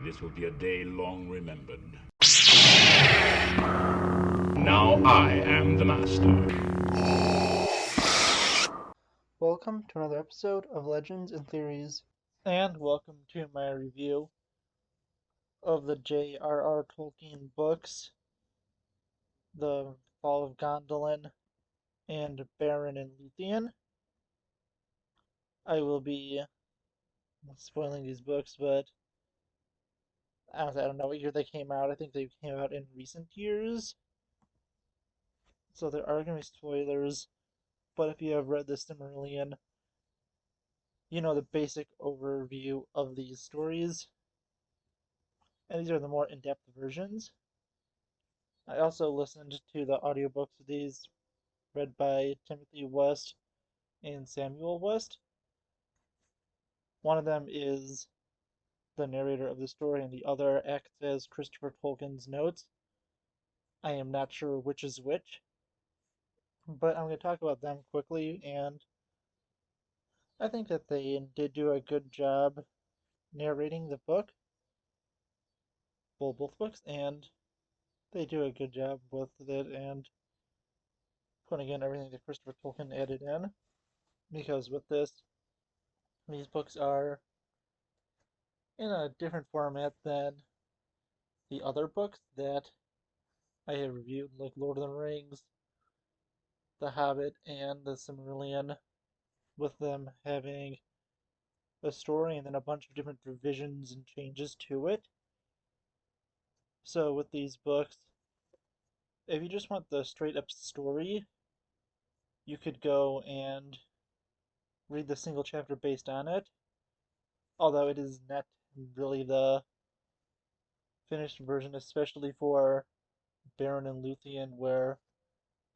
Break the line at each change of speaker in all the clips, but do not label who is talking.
This will be a day long remembered. Now I am the master.
Welcome to another episode of Legends and Theories.
And welcome to my review of the JRR Tolkien books, The Fall of Gondolin and Beren and Lúthien. I will be spoiling these books, but honestly, I don't know what year they came out. I think they came out in recent years. So there are going to be spoilers, but if you have read the Silmarillion, you know the basic overview of these stories. And these are the more in-depth versions. I also listened to the audiobooks of these read by Timothy West and Samuel West. One of them is the narrator of the story, and the other acts as Christopher Tolkien's notes. I am not sure which is which, but I'm going to talk about them quickly, and I think that they did do a good job narrating the book, well, both books, and they do a good job with it and putting in everything that Christopher Tolkien added in, because with these books are in a different format than the other books that I have reviewed, like Lord of the Rings, The Hobbit, and The Silmarillion, with them having a story and then a bunch of different revisions and changes to it. So with these books, if you just want the straight up story, you could go and read the single chapter based on it, although it is not really the finished version, especially for Beren and Lúthien, where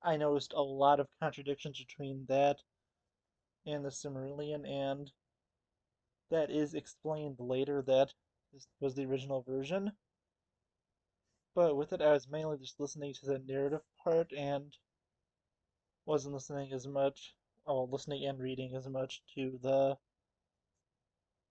I noticed a lot of contradictions between that and the Silmarillion, and that is explained later that this was the original version. But with it, I was mainly just listening to the narrative part and wasn't listening as much, well, listening and reading as much to the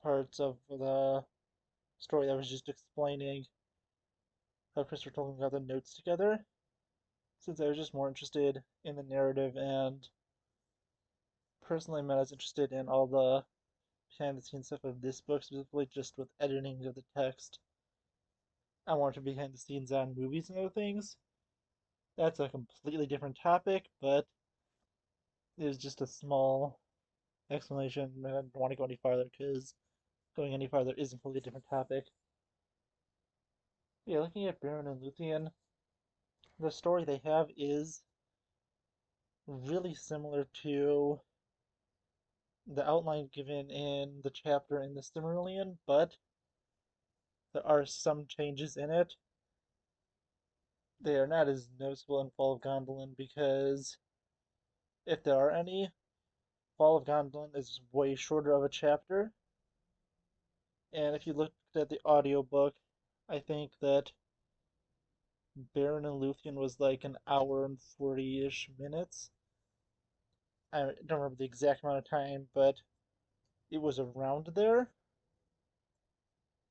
parts of the story that was just explaining how Christopher Tolkien got the notes together, since I was just more interested in the narrative, and personally, I was interested in all the behind the scenes stuff of this book, specifically just with editing of the text. I wanted to be behind the scenes on movies and other things. That's a completely different topic, but it was just a small explanation. I don't want to go any farther because going any farther is a completely different topic. Yeah, looking at Beren and Lúthien, the story they have is really similar to the outline given in the chapter in the Silmarillion, but there are some changes in it. They are not as noticeable in Fall of Gondolin because, if there are any, Fall of Gondolin is way shorter of a chapter. And if you looked at the audiobook, I think that Beren and Lúthien was like an hour and 40-ish minutes. I don't remember the exact amount of time, but it was around there.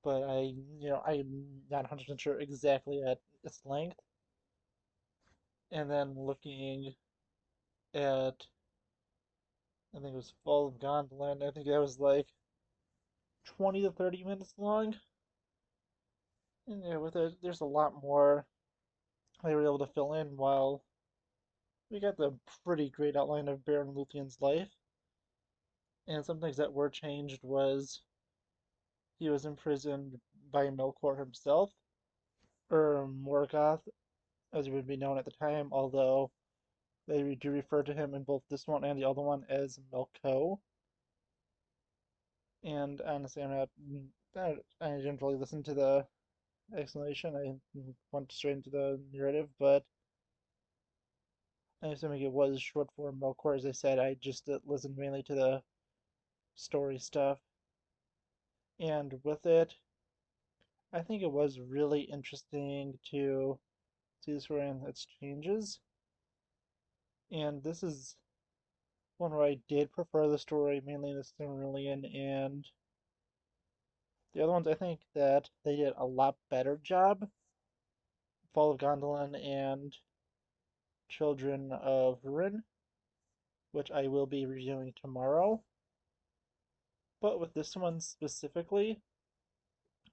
But I'm not 100% sure exactly at its length. And then looking at, I think it was Fall of Gondolin, I think that was like 20 to 30 minutes long. And yeah, with it, there's a lot more they were able to fill in, while we got the pretty great outline of Beren Lúthien's life. And some things that were changed was he was imprisoned by Melkor himself, or Morgoth, as he would be known at the time, although they do refer to him in both this one and the other one as Melko. And honestly, I didn't really listen to the explanation. I went straight into the narrative, but I'm assuming it was short form Melkor. As I said, I just listened mainly to the story stuff. And with it, I think it was really interesting to see the story and its changes. And this is one where I did prefer the story, mainly in the Silmarillion and The other ones, I think that they did a lot better job. Fall of Gondolin and Children of Ruin, which I will be reviewing tomorrow. But with this one specifically,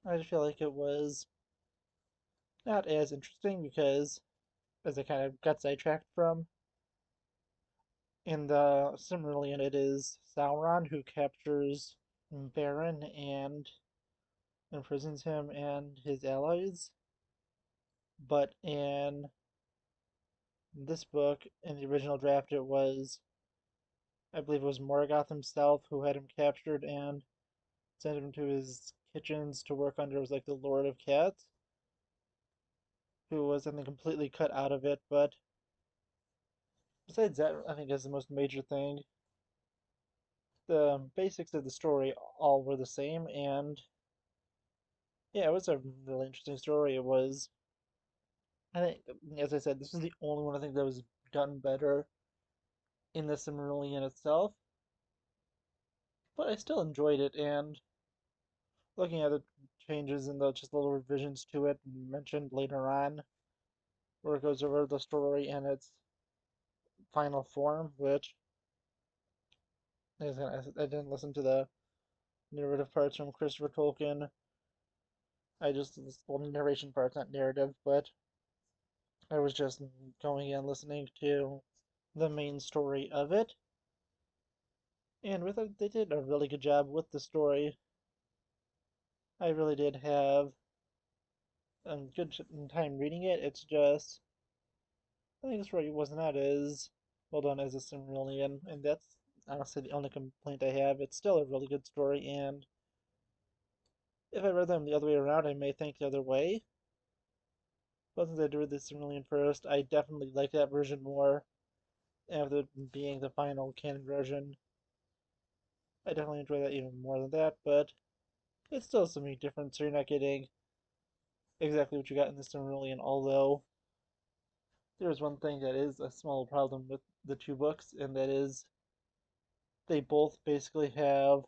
I just feel like it was not as interesting because, as I kind of got sidetracked from, in the Silmarillion, it is Sauron who captures Beren and imprisons him and his allies. But in this book, in the original draft, it was, I believe it was Morgoth himself who had him captured and sent him to his kitchens to work under, was like the Lord of Cats, who was, I think, completely cut out of it. But besides that, I think is the most major thing. The basics of the story all were the same, and yeah, it was a really interesting story. It was, I think, as I said, this is the only one I think that was done better in the Silmarillion itself, but I still enjoyed it, and looking at the changes and the just little revisions to it mentioned later on, where it goes over the story in its final form, which I didn't listen to the narrative parts from Christopher Tolkien. I just, well, narration parts, not narrative, but I was just going and listening to the main story of it. And with it, they did a really good job with the story. I really did have a good time reading it. It's just, I think the story was not as well done as a Silmarillion, and that's honestly the only complaint I have. It's still a really good story, and if I read them the other way around, I may think the other way. But since I did read the Silmarillion first, I definitely like that version more. After being the final canon version, I definitely enjoy that even more than that, but it's still something different, so you're not getting exactly what you got in the Silmarillion, although there's one thing that is a small problem with the two books, and that is they both basically have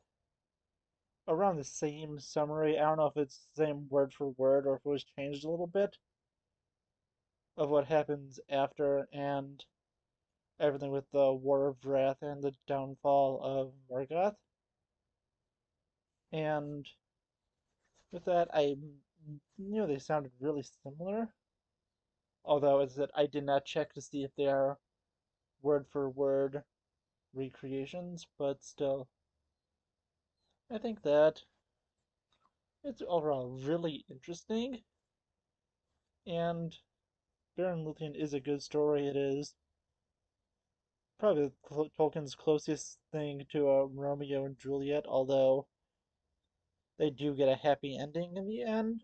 around the same summary. I don't know if it's the same word for word or if it was changed a little bit of what happens after and everything with the War of Wrath and the downfall of Morgoth. And with that, I knew they sounded really similar. Although, as I said, I did not check to see if they are word for word recreations, but still, I think that it's overall really interesting. And Beren and Lúthien is a good story. It is probably Tolkien's closest thing to a Romeo and Juliet, although they do get a happy ending in the end.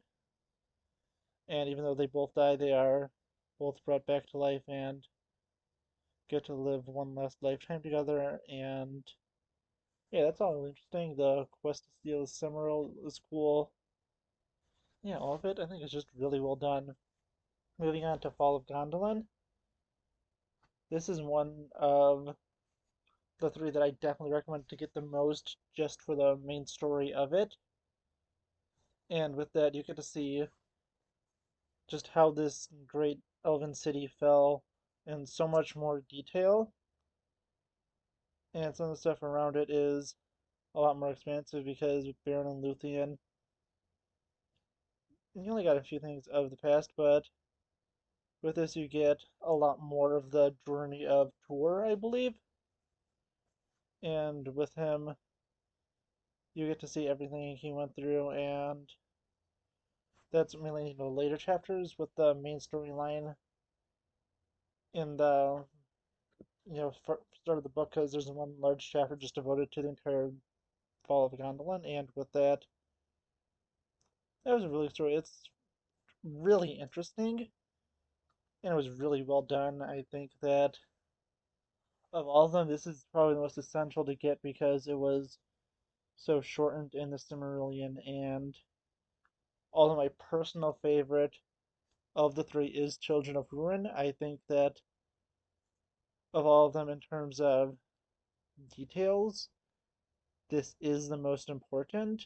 And even though they both die, they are both brought back to life and get to live one last lifetime together. And yeah, that's all really interesting. The quest to steal the Cimmeral is cool. Yeah, all of it I think is just really well done. Moving on to Fall of Gondolin. This is one of the three that I definitely recommend to get the most just for the main story of it. And with that, you get to see just how this great elven city fell in so much more detail. And some of the stuff around it is a lot more expansive because with Beren and Lúthien, you only got a few things of the past, but with this you get a lot more of the journey of Tor, I believe. And with him, you get to see everything he went through, and that's mainly the later chapters with the main storyline in the start of the book, because there's one large chapter just devoted to the entire Fall of Gondolin, and with that, that was a really story. It's really interesting, and it was really well done. I think that of all of them, this is probably the most essential to get because it was so shortened in the Silmarillion, and although my personal favorite of the three is Children of Ruin, I think that of all of them in terms of details, this is the most important.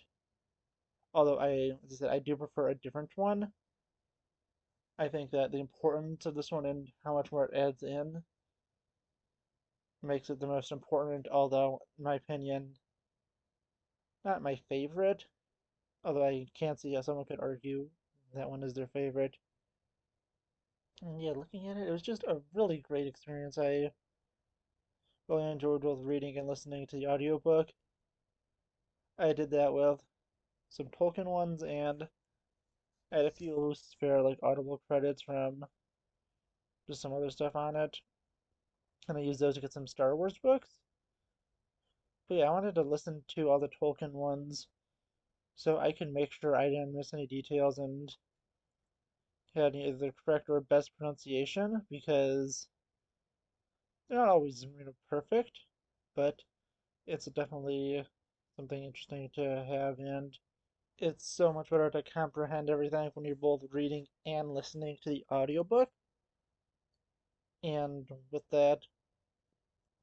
Although as I said, I do prefer a different one. I think that the importance of this one and how much more it adds in makes it the most important, although, in my opinion, not my favorite. Although I can see how someone could argue that one is their favorite. And yeah, looking at it, it was just a really great experience. I really enjoyed both reading and listening to the audiobook. I did that with some Tolkien ones, and I had a few spare like Audible credits from just some other stuff on it, and I used those to get some Star Wars books. But yeah, I wanted to listen to all the Tolkien ones so I can make sure I didn't miss any details and had either the correct or best pronunciation, because they're not always perfect, but it's definitely something interesting to have, and it's so much better to comprehend everything when you're both reading and listening to the audiobook. And with that,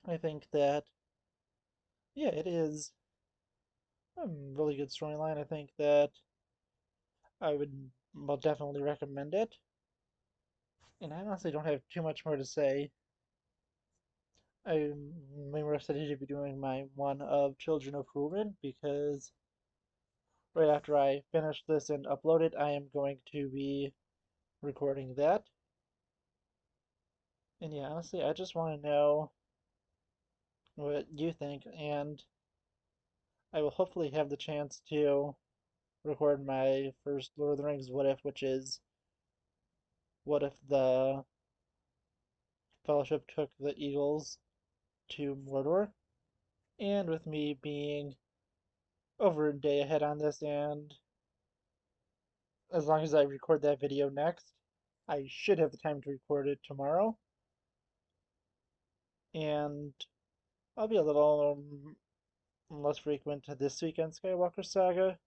I think that, yeah, it is a really good storyline. I think that I would well, definitely recommend it. And I honestly don't have too much more to say. I'm more excited to be doing my one of Children of Hurin, because right after I finish this and upload it, I am going to be recording that. And yeah, honestly, I just want to know what you think, and I will hopefully have the chance to record my first Lord of the Rings What If, which is what if the Fellowship took the Eagles to Mordor? And with me being over a day ahead on this, and as long as I record that video next, I should have the time to record it tomorrow. And I'll be a little less frequent this weekend Skywalker Saga,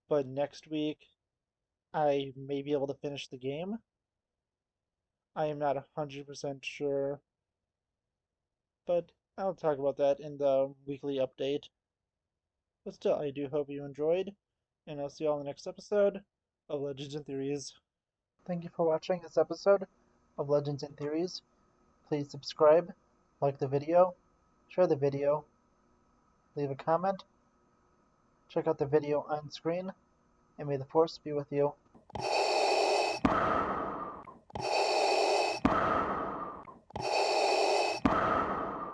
but next week I may be able to finish the game. I am not 100% sure, but I'll talk about that in the weekly update. But still, I do hope you enjoyed, and I'll see you all in the next episode of Legends and Theories.
Thank you for watching this episode of Legends and Theories. Please subscribe, like the video, share the video, leave a comment, check out the video on screen, and may the Force be with you.